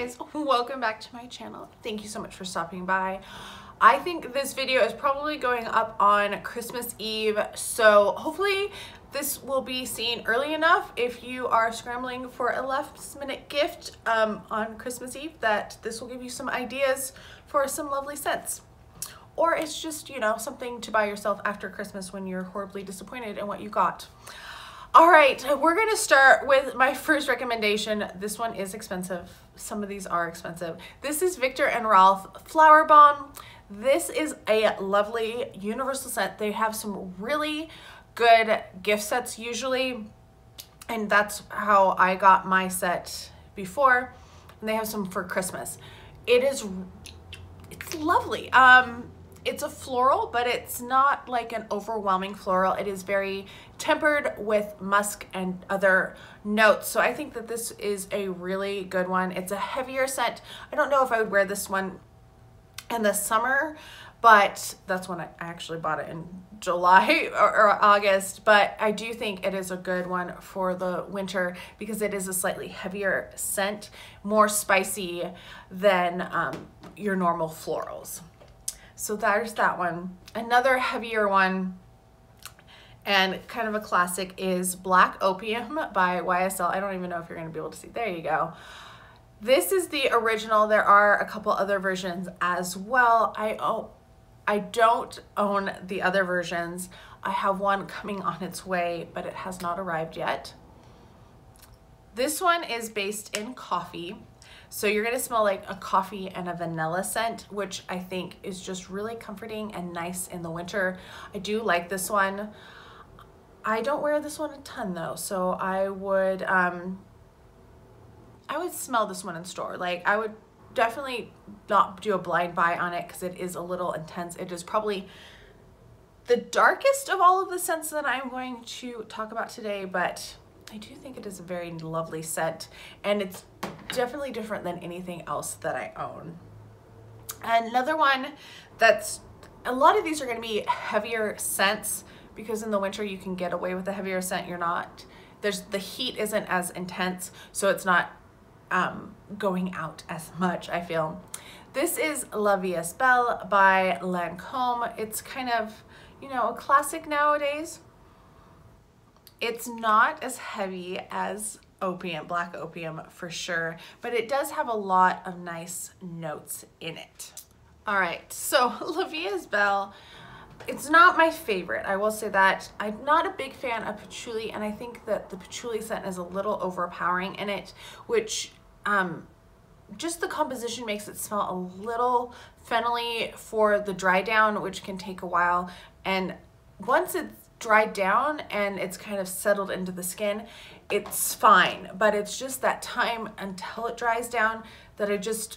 guys, welcome back to my channel. Thank you so much for stopping by. I think this video is probably going up on Christmas Eve, so hopefully this will be seen early enough if you are scrambling for a last minute gift on Christmas Eve, that this will give you some ideas for some lovely scents. Or it's just, you know, something to buy yourself after Christmas when you're horribly disappointed in what you got. All right, we're gonna start with my first recommendation. This one is expensive. Some of these are expensive. This is Viktor and Rolf Flowerbomb. This is a lovely universal scent. They have some really good gift sets usually, and that's how I got my set before. And they have some for Christmas. It's lovely. It's a floral, but it's not like an overwhelming floral. It is very tempered with musk and other notes. So I think that this is a really good one. It's a heavier scent. I don't know if I would wear this one in the summer, but that's when I actually bought it in July or August. But I do think it is a good one for the winter because it is a slightly heavier scent, more spicy than your normal florals. So there's that one. Another heavier one and kind of a classic is Black Opium by YSL. I don't even know if you're gonna be able to see. There you go. This is the original. There are a couple other versions as well. I don't own the other versions. I have one coming on its way, but it has not arrived yet. This one is based in coffee. So you're gonna smell like a coffee and a vanilla scent, which I think is just really comforting and nice in the winter. I do like this one. I don't wear this one a ton though, so I would smell this one in store. Like I would definitely not do a blind buy on it because it is a little intense. It is probably the darkest of all of the scents that I'm going to talk about today, but I do think it is a very lovely scent, and it's definitely different than anything else that I own. Another one that's, a lot of these are going to be heavier scents because in the winter you can get away with a heavier scent. The heat isn't as intense, so it's not going out as much, I feel. This is La Vie est Belle by Lancome. It's kind of, you know, a classic nowadays. It's not as heavy as Opium, Black Opium for sure, but it does have a lot of nice notes in it. All right, so La Vie est Belle, it's not my favorite. I will say that. I'm not a big fan of patchouli, and I think that the patchouli scent is a little overpowering in it, which just the composition makes it smell a little fennelly for the dry down, which can take a while. And once it's dried down and it's kind of settled into the skin, it's fine, but it's just that time until it dries down that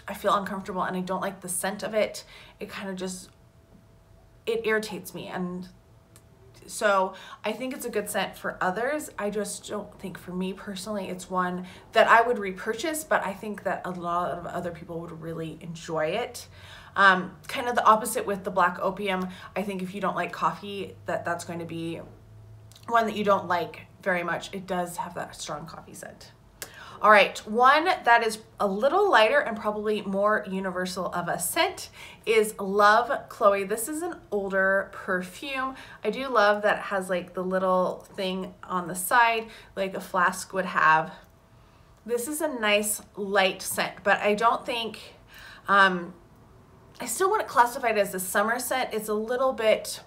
I feel uncomfortable, and I don't like the scent of it. It kind of just, it irritates me, and so I think it's a good scent for others. I just don't think for me personally it's one that I would repurchase, but I think that a lot of other people would really enjoy it. Kind of the opposite with the Black Opium. I think if you don't like coffee, that's going to be one that you don't like very much. It does have that strong coffee scent. All right, one that is a little lighter and probably more universal of a scent is Love Chloe. This is an older perfume. I do love that it has like the little thing on the side like a flask would have. This is a nice light scent, but I don't think, I still wouldn't classify it as a summer scent. It's a little bit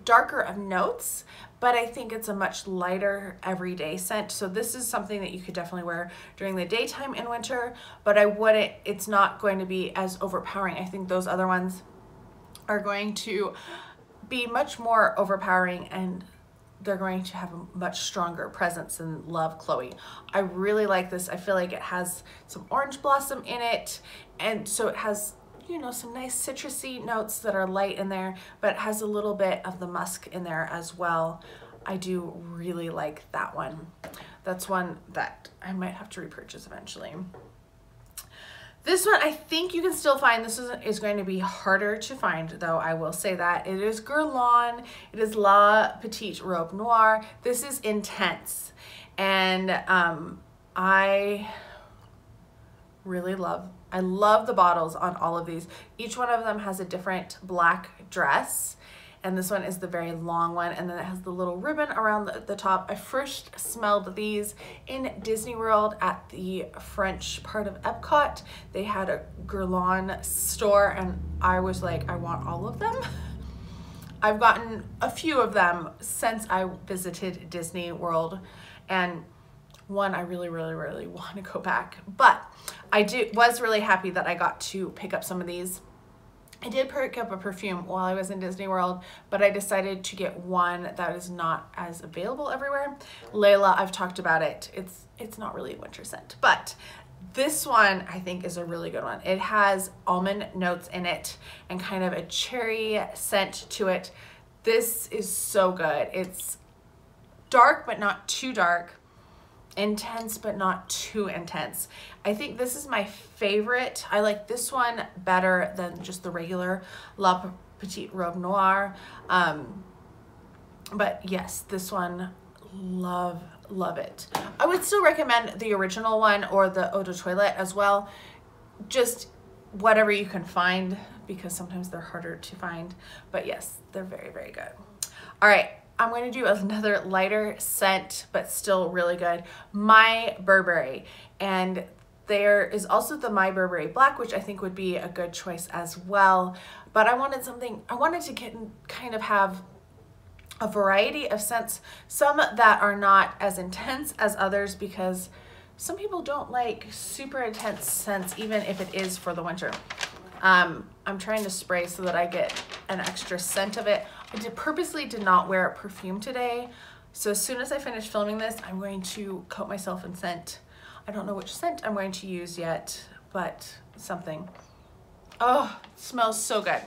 darker of notes, but I think it's a much lighter everyday scent. So this is something that you could definitely wear during the daytime in winter, but it's not going to be as overpowering. I think those other ones are going to be much more overpowering, and they're going to have a much stronger presence than Love Chloe. I really like this. I feel like it has some orange blossom in it, and so it has, you know, some nice citrusy notes that are light in there, but it has a little bit of the musk in there as well. I do really like that one. That's one that I might have to repurchase eventually. This one I think you can still find. This is going to be harder to find though, I will say that. It is Guerlain. It is La Petite Robe Noire. This is intense, and I I love the bottles on all of these. Each one of them has a different black dress, and this one is the very long one, and then it has the little ribbon around the top. I first smelled these in Disney World at the French part of Epcot. They had a Guerlain store, and I was like, I want all of them. I've gotten a few of them since I visited Disney World, and one I really want to go back. But I was really happy that I got to pick up some of these. I did pick up a perfume while I was in Disney World, but I decided to get one that is not as available everywhere. Layla, I've talked about it. It's not really a winter scent, but this one I think is a really good one. It has almond notes in it and kind of a cherry scent to it. This is so good. It's dark, but not too dark. Intense, but not too intense. I think this is my favorite. I like this one better than just the regular La Petite Robe Noire. But yes, this one, love it. I would still recommend the original one or the Eau de Toilette as well. Just whatever you can find, because sometimes they're harder to find. But yes, they're very good. All right. I'm going to do another lighter scent, but still really good. My Burberry. And there is also the My Burberry Black, which I think would be a good choice as well. But I wanted to kind of have a variety of scents, some that are not as intense as others, because some people don't like super intense scents, even if it is for the winter. I'm trying to spray so that I get an extra scent of it. I purposely did not wear perfume today. So as soon as I finish filming this, I'm going to coat myself in scent. I don't know which scent I'm going to use yet, but something. Oh, it smells so good.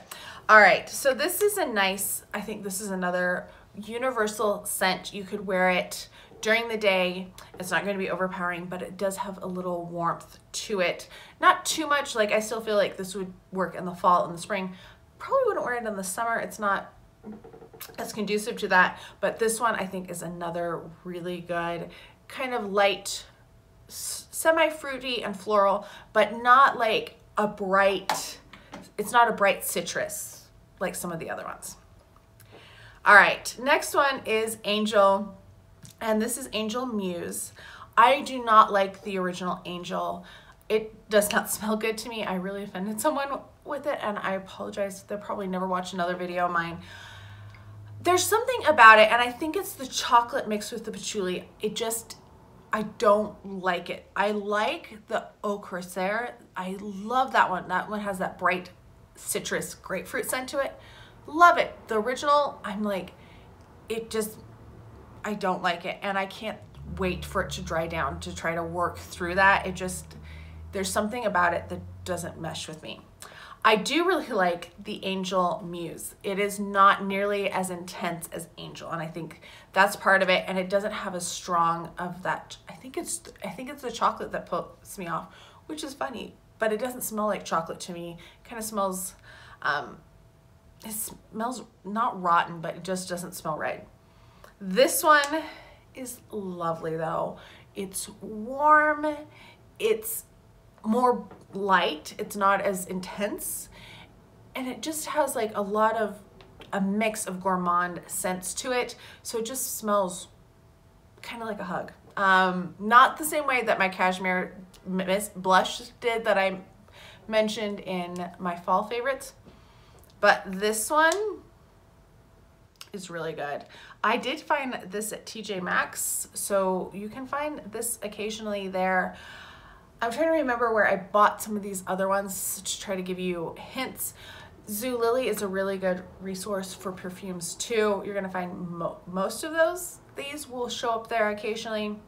All right, so this is I think this is another universal scent. You could wear it during the day. It's not going to be overpowering, but it does have a little warmth to it. Not too much. Like, I still feel like this would work in the fall and the spring. Probably wouldn't wear it in the summer. It's not as conducive to that. But this one I think is another really good, kind of light, semi-fruity and floral, but not like a bright, it's not a bright citrus like some of the other ones. All right, next one is Angel. And this is Angel Muse. I do not like the original Angel. It does not smell good to me. I really offended someone with it, and I apologize. They'll probably never watch another video of mine. There's something about it, and I think it's the chocolate mixed with the patchouli. I don't like it. I like the Eau Corsair. I love that one. That one has that bright citrus grapefruit scent to it. Love it. The original, I'm like, I don't like it, and I can't wait for it to dry down to try to work through that. There's something about it that doesn't mesh with me. I do really like the Angel Muse. It is not nearly as intense as Angel, and I think that's part of it, and it doesn't have as strong of that. I think it's the chocolate that puts me off, which is funny, but it doesn't smell like chocolate to me. It kind of smells, it smells not rotten, but it just doesn't smell right. This one is lovely though. It's warm, it's more light, it's not as intense, and it just has like a mix of gourmand scents to it, so it just smells kind of like a hug. Not the same way that my Cashmere Mist blush did that I mentioned in my fall favorites, but this one is really good. I did find this at TJ Maxx, so you can find this occasionally there. I'm trying to remember where I bought some of these other ones to try to give you hints. Zulily is a really good resource for perfumes too. You're gonna find most of these will show up there occasionally.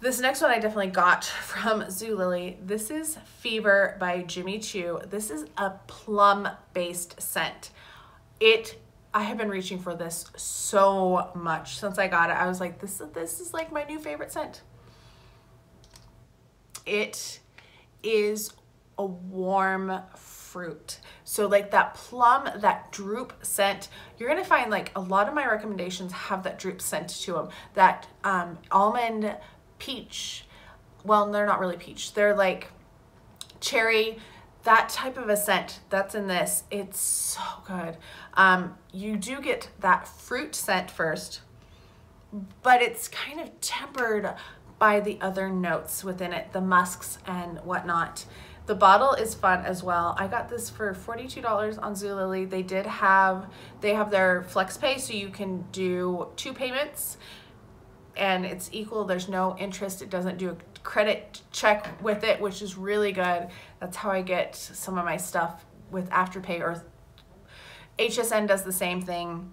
This next one I definitely got from Zulily. This is Fever by Jimmy Choo. This is a plum-based scent. I have been reaching for this so much since I got it. I was like, this is like my new favorite scent. It is a warm fruit. So like that plum, that droop scent, you're gonna find like a lot of my recommendations have that droop scent to them. That almond peach, well, they're not really peach. They're like cherry, that type of a scent that's in this. It's so good. You do get that fruit scent first, but it's kind of tempered by the other notes within it, the musks and whatnot. The bottle is fun as well. I got this for $42 on Zulily. They have their flex pay, so you can do 2 payments and it's equal. There's no interest. It doesn't do a credit check with it, which is really good. That's how I get some of my stuff with Afterpay, or HSN does the same thing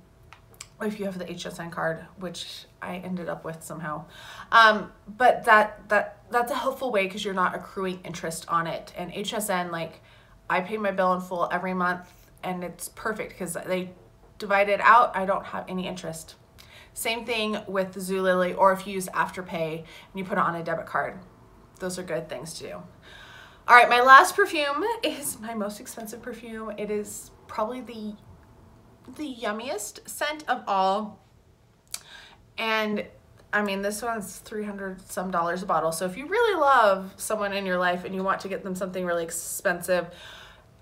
if you have the HSN card, which I ended up with somehow. But that's a helpful way because you're not accruing interest on it. And HSN, like, I pay my bill in full every month and it's perfect because they divide it out. I don't have any interest. Same thing with Zulily, or if you use Afterpay and you put it on a debit card. Those are good things to do. All right, my last perfume is my most expensive perfume. It is probably the yummiest scent of all, and I mean, this one's $300 some a bottle. So if you really love someone in your life and you want to get them something really expensive,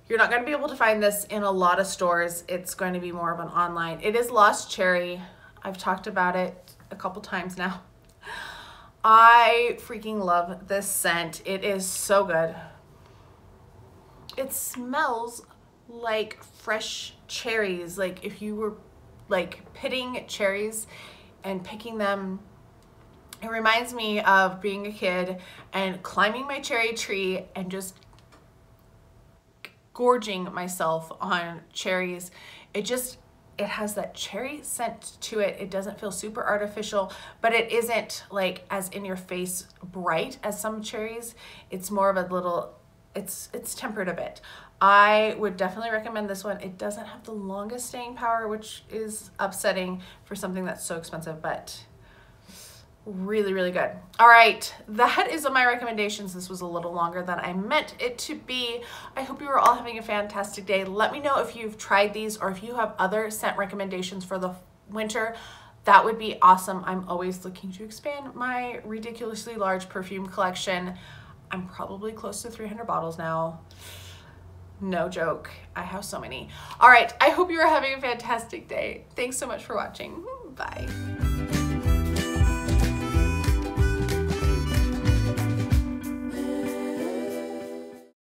you're not going to be able to find this in a lot of stores. It's going to be more of an online. It is Lost Cherry. I've talked about it a couple times now. I freaking love this scent. It is so good. It smells like fresh cherries. Like if you were like pitting cherries and picking them. It reminds me of being a kid and climbing my cherry tree and just gorging myself on cherries. It has that cherry scent to it. It doesn't feel super artificial, but it isn't like as in your face bright as some cherries. It's more of a little, it's tempered a bit. I would definitely recommend this one. It doesn't have the longest staying power, which is upsetting for something that's so expensive, but really, really good. All right, that is my recommendations. This was a little longer than I meant it to be. I hope you are all having a fantastic day. Let me know if you've tried these or if you have other scent recommendations for the winter. That would be awesome. I'm always looking to expand my ridiculously large perfume collection. I'm probably close to 300 bottles now. No joke. I have so many. All right, I hope you are having a fantastic day. Thanks so much for watching. Bye.